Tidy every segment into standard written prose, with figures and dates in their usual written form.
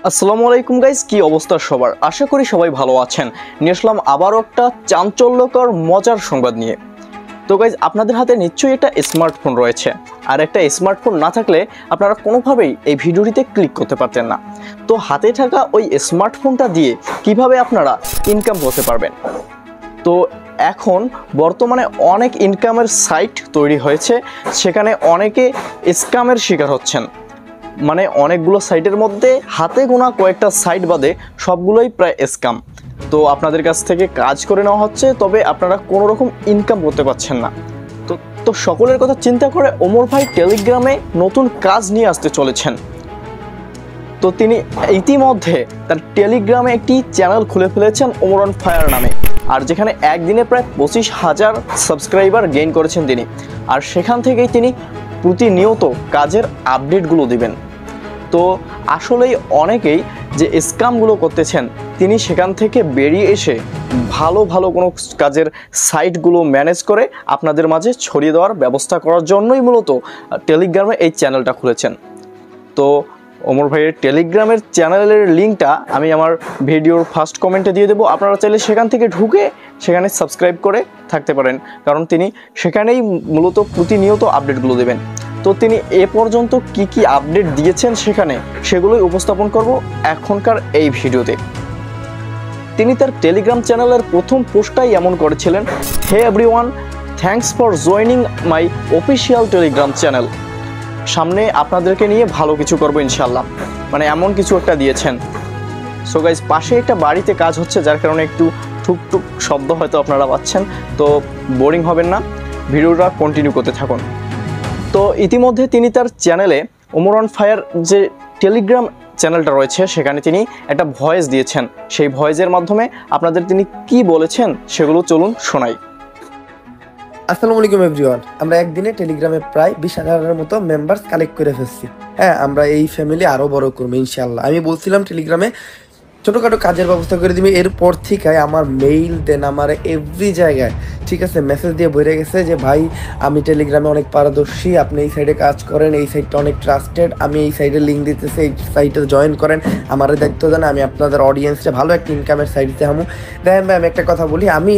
আসসালামু আলাইকুম গাইস, কি অবস্থা সবার? আশা করি সবাই ভালো আছেন। নিয়ে আসলাম আবারও একটা চাঞ্চল্যকর মজার সংবাদ নিয়ে। তো গাইস, আপনাদের হাতে নিশ্চয়ই একটা স্মার্টফোন রয়েছে, আর একটা স্মার্টফোন না থাকলে আপনারা কোনোভাবেই এই ভিডিওটিতে ক্লিক করতে পারতেন না। তো হাতে থাকা ওই স্মার্টফোনটা দিয়ে কিভাবে আপনারা ইনকাম করতে পারবেন। তো এখন বর্তমানে অনেক ইনকামের সাইট তৈরি হয়েছে, সেখানে অনেকে স্ক্যামের শিকার হচ্ছেন। মানে অনেকগুলো সাইটের মধ্যে হাতে গোনা কয়েকটা সাইট বাদে সবগুলোই প্রায় স্ক্যাম। তো আপনাদের কাছ থেকে কাজ করে নেওয়া হচ্ছে, তবে আপনারা কোনো রকম ইনকাম করতে পারছেন না। তো সকলের কথা চিন্তা করে ওমর ভাই টেলিগ্রামে নতুন কাজ নিয়ে আসতে চলেছেন। তো তিনি ইতিমধ্যে তার টেলিগ্রামে একটি চ্যানেল খুলে ফেলেছেন ওমর অন ফায়ার নামে, আর যেখানে একদিনে প্রায় 25,000 সাবস্ক্রাইবার গেইন করেছেন তিনি। আর সেখান থেকেই তিনি প্রতিনিয়ত কাজের আপডেটগুলো দিবেন। তো আসলেই অনেকেই যে স্ক্যামগুলো করতেছেন, তিনি সেখান থেকে বেরিয়ে এসে ভালো ভালো কোনো কাজের সাইটগুলো ম্যানেজ করে আপনাদের মাঝে ছড়িয়ে দেওয়ার ব্যবস্থা করার জন্যই মূলত টেলিগ্রামে এই চ্যানেলটা খুলেছেন। তো ওমর ভাইয়ের টেলিগ্রামের চ্যানেলের লিঙ্কটা আমি আমার ভিডিওর ফার্স্ট কমেন্টে দিয়ে দেবো। আপনারা চাইলে সেখান থেকে ঢুকে সেখানে সাবস্ক্রাইব করে থাকতে পারেন, কারণ তিনি সেখানেই মূলত প্রতিনিয়ত আপডেটগুলো দেবেন। তো তিনি এ পর্যন্ত কি কি আপডেট দিয়েছেন সেখানে, সেগুলোই উপস্থাপন করব এখনকার এই ভিডিওতে। তিনি তার টেলিগ্রাম চ্যানেলের প্রথম পোস্টটাই এমন করেছিলেন, hey everyone, thanks for joining my official Telegram channel. সামনে আপনাদেরকে নিয়ে ভালো কিছু করবো ইনশাল্লাহ, মানে এমন কিছু একটা দিয়েছেন। সো গাইজ, পাশে একটা বাড়িতে কাজ হচ্ছে, যার কারণে একটু ঠুকঠুক শব্দ হয়তো আপনারা পাচ্ছেন। তো বোরিং হবেন না, ভিডিওটা কন্টিনিউ করতে থাকুন। তো ইতিমধ্যে তিনি তার চ্যানেলে ওমর অন ফায়ার যে টেলিগ্রাম চ্যানেলটা রয়েছে, সেখানে তিনি একটা ভয়েস দিয়েছেন। সেই ভয়েসের মাধ্যমে আপনাদের তিনি কি বলেছেন সেগুলো চলুন শোনাই। আসসালামু আলাইকুম এভরিওয়ান, আমরা একদিনে টেলিগ্রামে প্রায় 20,000-এর মতো মেম্বার্স কালেক্ট করে ফেলছি। হ্যাঁ, আমরা এই ফ্যামিলি আরও বড় করবো ইনশাল্লাহ। আমি বলছিলাম টেলিগ্রামে ছোটোখাটো কাজের ব্যবস্থা করে দিবি। এরপর থেকে আমার মেইল দেন, আমার এভরি জায়গায় ঠিক আছে মেসেজ দিয়ে ভরে গেছে যে ভাই, আমি টেলিগ্রামে অনেক পারদর্শী, আপনি এই সাইডে কাজ করেন, এই সাইটটা অনেক ট্রাস্টেড, আমি এই সাইডে লিঙ্ক দিতেছি, এই সাইটে জয়েন করেন, আমার দায়িত্ব দেন, আমি আপনাদের অডিয়েন্সটা ভালো একটা ইনকামের সাইট দিতে হামু। দেখেন ভাই, আমি একটা কথা বলি, আমি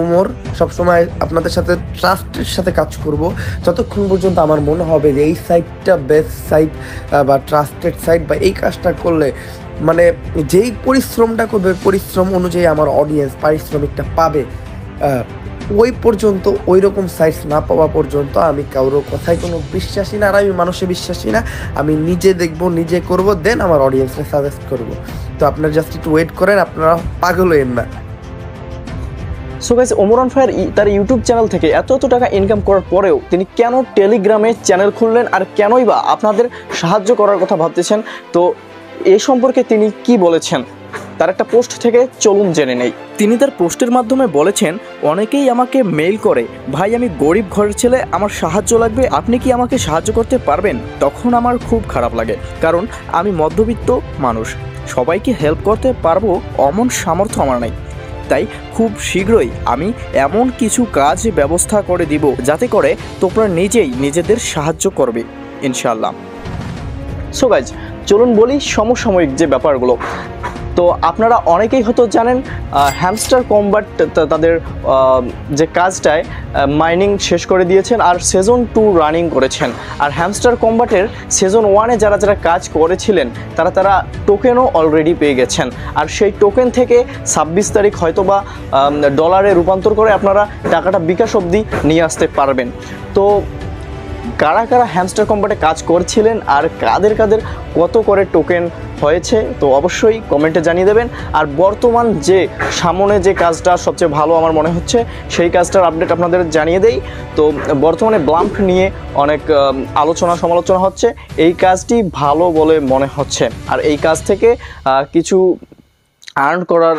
ওমর সবসময় আপনাদের সাথে ট্রাস্টের সাথে কাজ করব যতক্ষণ পর্যন্ত আমার মনে হবে যে এই সাইটটা বেস্ট সাইট বা ট্রাস্টেড সাইট, বা এই কাজটা করলে মানে যেই পরিশ্রমটা করবে পরিশ্রম অনুযায়ী আমার অডিয়েন্স পারিশ্রমিকটা পাবে, ওই পর্যন্ত ওই রকম সাইটস না পাওয়া পর্যন্ত আমি কারোর কথায় কোনো বিশ্বাসী না। আর আমি মানুষে বিশ্বাসী না, আমি নিজে দেখবো, নিজে করব, দেন আমার অডিয়েন্সকে সাজেস্ট করব। তো আপনারা জাস্ট একটু ওয়েট করেন, আপনারা পাগল হইেন না। So guys, Omar on fire তার ইউটিউব চ্যানেল থেকে এত টাকা ইনকাম করার পরেও তিনি কেন টেলিগ্রামে চ্যানেল খুললেন, আর কেনই বা আপনাদের সাহায্য করার কথা ভাবতেছেন? তো এ সম্পর্কে তিনি কি বলেছেন তার একটা পোস্ট থেকে চলুন জেনে নেই। তিনি তার পোস্টের মাধ্যমে বলেছেন, অনেকেই আমাকে মেইল করে, ভাই আমি গরিব ঘরের ছেলে, আমার সাহায্য লাগবে, আপনি কি আমাকে সাহায্য করতে পারবেন? তখন আমার খুব খারাপ লাগে, কারণ আমি মধ্যবিত্ত মানুষ, সবাইকে হেল্প করতে পারবো অমন সামর্থ্য আমার নাই। তাই খুব শীঘ্রই আমি এমন কিছু কাজ ব্যবস্থা করে দিব যাতে করে তোমরা নিজেই নিজেদের সাহায্য করবে ইনশাআল্লাহ। সো গাইজ, চলুন বলি সমসাময়িক যে ব্যাপারগুলো। তো আপনারা অনেকেই হয়তো জানেন, হ্যামস্টার কম্বাট তাদের যে কাজটায় মাইনিং শেষ করে দিয়েছেন আর সিজন 2 রানিং করেছেন। আর হ্যামস্টার কম্বাটের সিজন 1-এ যারা কাজ করেছিলেন তারা টোকেনও অলরেডি পেয়ে গেছেন। আর সেই টোকেন থেকে 26 তারিখ হয়তোবা ডলারে রূপান্তর করে আপনারা টাকাটা বিকাশ অবধি নিয়ে আসতে পারবেন। তো কারা কারা হ্যামস্টার কম্বাটে কাজ করছিলেন আর কাদের কত করে টোকেন হয়েছে, তো অবশ্যই কমেন্টে জানিয়ে দেবেন। আর বর্তমান যে সামনে যে কাজটা সবচেয়ে ভালো আমার মনে হচ্ছে, সেই কাজটার আপডেট আপনাদের জানিয়ে দেই। তো বর্তমানে ব্লাম্প নিয়ে অনেক আলোচনা সমালোচনা হচ্ছে, এই কাজটি ভালো বলে মনে হচ্ছে। আর এই কাজ থেকে কিছু আর্ন করার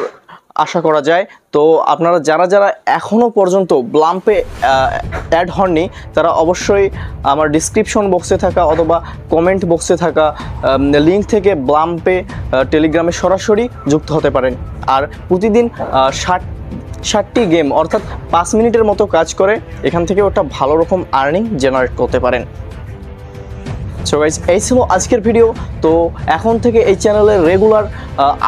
আশা করা যায়। তো আপনারা যারা এখনও পর্যন্ত ব্লাম্পে অ্যাড হননি, তারা অবশ্যই আমার ডিসক্রিপশন বক্সে থাকা অথবা কমেন্ট বক্সে থাকা লিঙ্ক থেকে ব্লাম্পে টেলিগ্রামে সরাসরি যুক্ত হতে পারেন। আর প্রতিদিন 60টি গেম অর্থাৎ 5 মিনিটের মতো কাজ করে এখান থেকে ওটা ভালো রকম আর্নিং জেনারেট করতে পারেন। সো গাইজ এই ছিল আজকের ভিডিও। তো এখন থেকে এই চ্যানেলের রেগুলার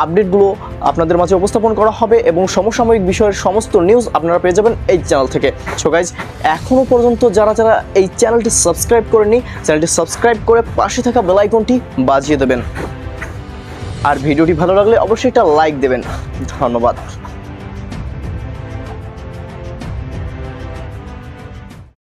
আপডেটগুলো আপনাদের মাঝে উপস্থাপন করা হবে এবং সমসাময়িক বিষয়ের সমস্ত নিউজ আপনারা পেয়ে যাবেন এই চ্যানেল থেকে। সো গাইজ এখনও পর্যন্ত যারা যারা এই চ্যানেলটি সাবস্ক্রাইব করেননি, চ্যানেলটি সাবস্ক্রাইব করে পাশে থাকা বেল আইকনটি বাজিয়ে দেবেন। আর ভিডিওটি ভালো লাগলে অবশ্যই একটা লাইক দেবেন। ধন্যবাদ।